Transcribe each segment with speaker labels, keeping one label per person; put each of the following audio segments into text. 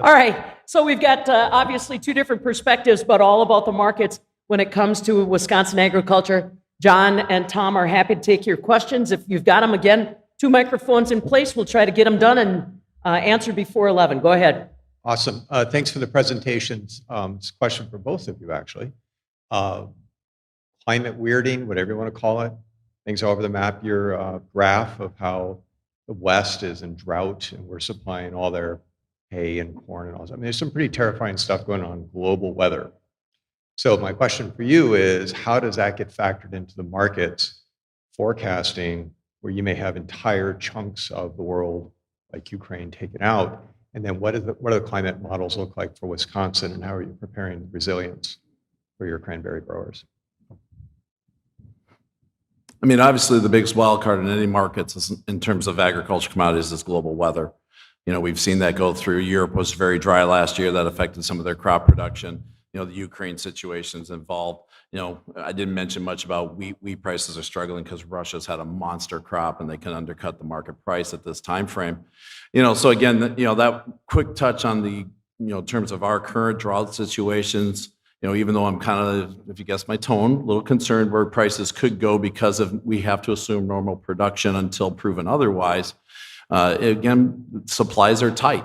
Speaker 1: All right, so we've got obviously two different perspectives, but all about the markets when it comes to Wisconsin agriculture. John and Tom are happy to take your questions. If you've got them, again, two microphones in place. We'll try to get them done and answered before 11. Go ahead.
Speaker 2: Awesome. Thanks for the presentations. It's a question for both of you, actually. Climate weirding, whatever you want to call it. Things all over the map. Your graph of how the West is in drought and we're supplying all their hay and corn and all that. I mean, there's some pretty terrifying stuff going on in global weather. So my question for you is, how does that get factored into the markets forecasting where you may have entire chunks of the world, like Ukraine, taken out? And then what do the climate models look like for Wisconsin, and how are you preparing resilience for your cranberry growers?
Speaker 3: I mean, obviously the biggest wild card in any markets is, in terms of agriculture commodities, is global weather. You know, we've seen that go through. Europe was very dry last year. That affected some of their crop production. You know, the Ukraine situation's involved. You know, I didn't mention much about wheat prices are struggling because Russia's had a monster crop and they can undercut the market price at this time frame. You know, so again, you know, that quick touch on the, in terms of our current drought situations, you know, even though I'm kind of, if you guess my tone, a little concerned where prices could go because of we have to assume normal production until proven otherwise. Again, supplies are tight.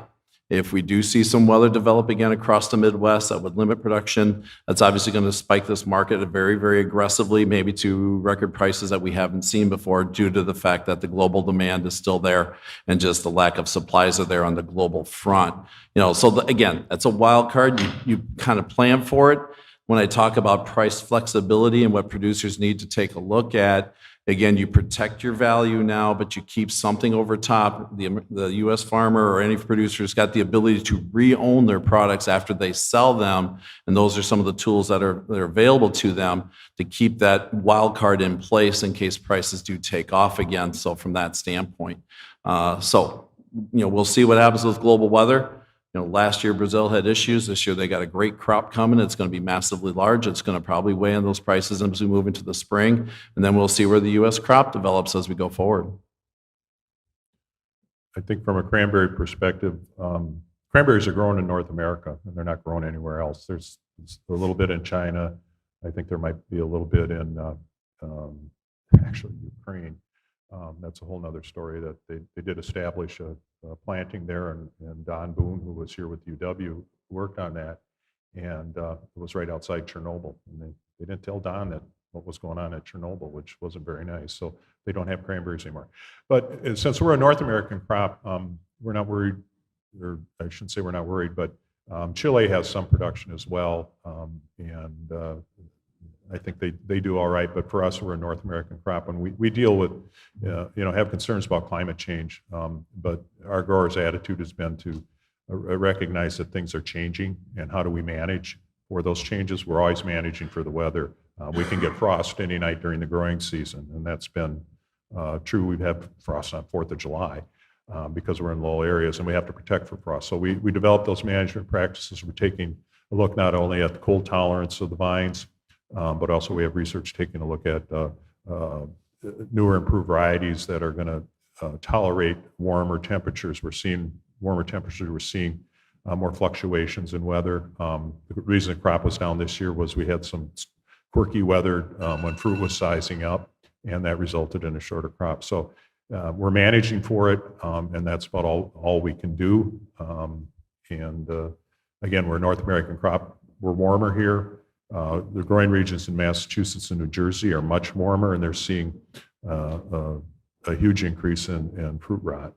Speaker 3: If we do see some weather develop again across the Midwest, that would limit production. That's obviously going to spike this market very, very aggressively, maybe to record prices that we haven't seen before, due to the fact that the global demand is still there and just the lack of supplies are there on the global front. You know, so again, that's a wild card. You kind of plan for it. When I talk about price flexibility and what producers need to take a look at, again, you protect your value now, but you keep something over top. The U.S. farmer or any producer's got the ability to re-own their products after they sell them, and those are some of the tools that are available to them to keep that wild card in place in case prices do take off again. So from that standpoint, we'll see what happens with global weather. You know, last year Brazil had issues. This year they got a great crop coming. It's going to be massively large. It's going to probably weigh on those prices as we move into the spring. And then we'll see where the U.S. crop develops as we go forward.
Speaker 4: I think from a cranberry perspective, cranberries are grown in North America, and they're not grown anywhere else. There's a little bit in China. I think there might be a little bit in actually Ukraine. That's a whole nother story that they did establish a planting there, and Don Boone, who was here with UW, worked on that, and it was right outside Chernobyl. And they didn't tell Don that what was going on at Chernobyl, which wasn't very nice. So they don't have cranberries anymore. But since we're a North American crop, we're not worried, or I shouldn't say we're not worried, but Chile has some production as well, and I think they do all right, but for us, we're a North American crop, and we deal with, have concerns about climate change, but our growers' attitude has been to recognize that things are changing, and how do we manage for those changes? We're always managing for the weather. We can get frost any night during the growing season, and that's been true. We've had frost on 4th of July because we're in low areas, and we have to protect for frost. So we developed those management practices. We're taking a look not only at the cold tolerance of the vines, but also we have research taking a look at newer improved varieties that are going to tolerate warmer temperatures. We're seeing warmer temperatures. We're seeing more fluctuations in weather. The reason the crop was down this year was we had some quirky weather when fruit was sizing up, and that resulted in a shorter crop. So we're managing for it, and that's about all we can do. Again, we're a North American crop. We're warmer here. The growing regions in Massachusetts and New Jersey are much warmer, and they're seeing a huge increase in fruit rot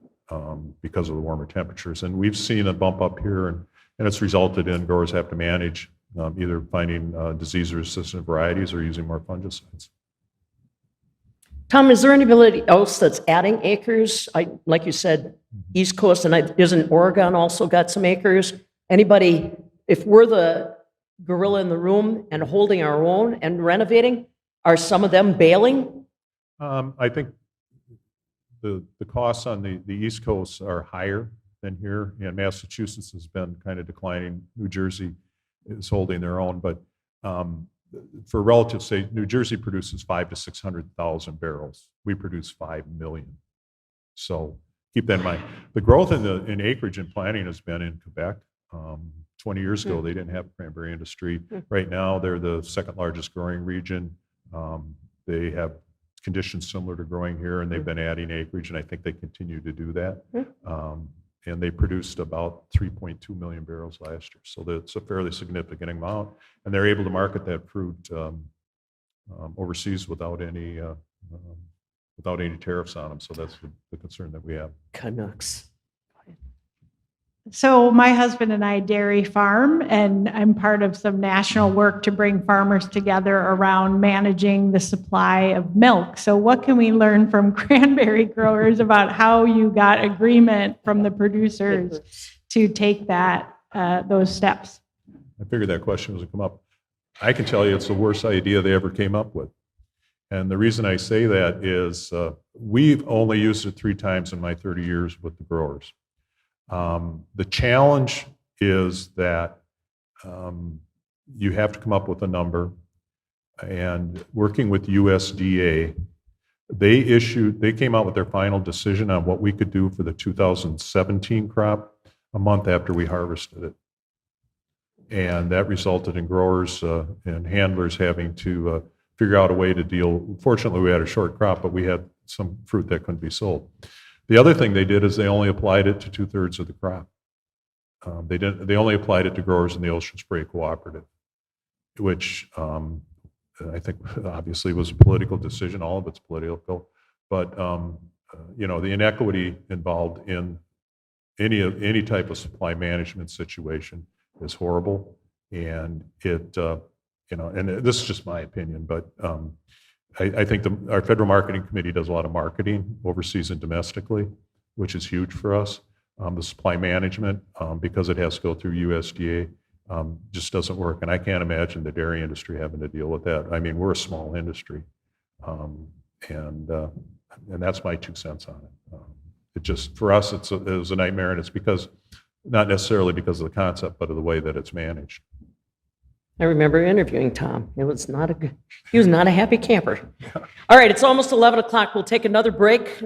Speaker 4: because of the warmer temperatures. And we've seen a bump up here, and it's resulted in growers have to manage either finding disease-resistant varieties or using more fungicides.
Speaker 1: Tom, is there anybody else that's adding acres? Like you said, East Coast, and isn't Oregon also got some acres? Anybody, if we're the gorilla in the room and holding our own and renovating, are some of them bailing?
Speaker 4: I think the costs on the East Coast are higher than here, and Massachusetts has been kind of declining. New Jersey is holding their own, but for relative sake, New Jersey produces 500,000 to 600,000 barrels. We produce 5 million. So keep that in mind. The growth in acreage and planting has been in Quebec. 20 years ago, they didn't have a cranberry industry. Right now, they're the second largest growing region. They have conditions similar to growing here, and they've been adding acreage, and I think they continue to do that. And they produced about 3.2 million barrels last year. So that's a fairly significant amount. And they're able to market that fruit overseas without any tariffs on them. So that's the concern that we have.
Speaker 1: Canucks.
Speaker 5: So my husband and I dairy farm, and I'm part of some national work to bring farmers together around managing the supply of milk. So what can we learn from cranberry growers about how you got agreement from the producers to take those steps?
Speaker 4: I figured that question was going to come up. I can tell you it's the worst idea they ever came up with. And the reason I say that is we've only used it 3 times in my 30 years with the growers. The challenge is that you have to come up with a number, and working with USDA, they came out with their final decision on what we could do for the 2017 crop a month after we harvested it. And that resulted in growers and handlers having to figure out a way to deal. Fortunately, we had a short crop, but we had some fruit that couldn't be sold. The other thing they did is they only applied it to 2/3 of the crop. They only applied it to growers in the Ocean Spray Cooperative, which I think obviously was a political decision. All of it's political, but the inequity involved in any type of supply management situation is horrible, and and this is just my opinion, but I think our federal marketing committee does a lot of marketing overseas and domestically, which is huge for us. The supply management, because it has to go through USDA, just doesn't work. And I can't imagine the dairy industry having to deal with that. I mean, we're a small industry. And that's my 2 cents on it. It just, for us, it was a nightmare, and it's not necessarily because of the concept, but of the way that it's managed.
Speaker 1: I remember interviewing Tom. He was not a happy camper. All right, it's almost 11 o'clock. We'll take another break.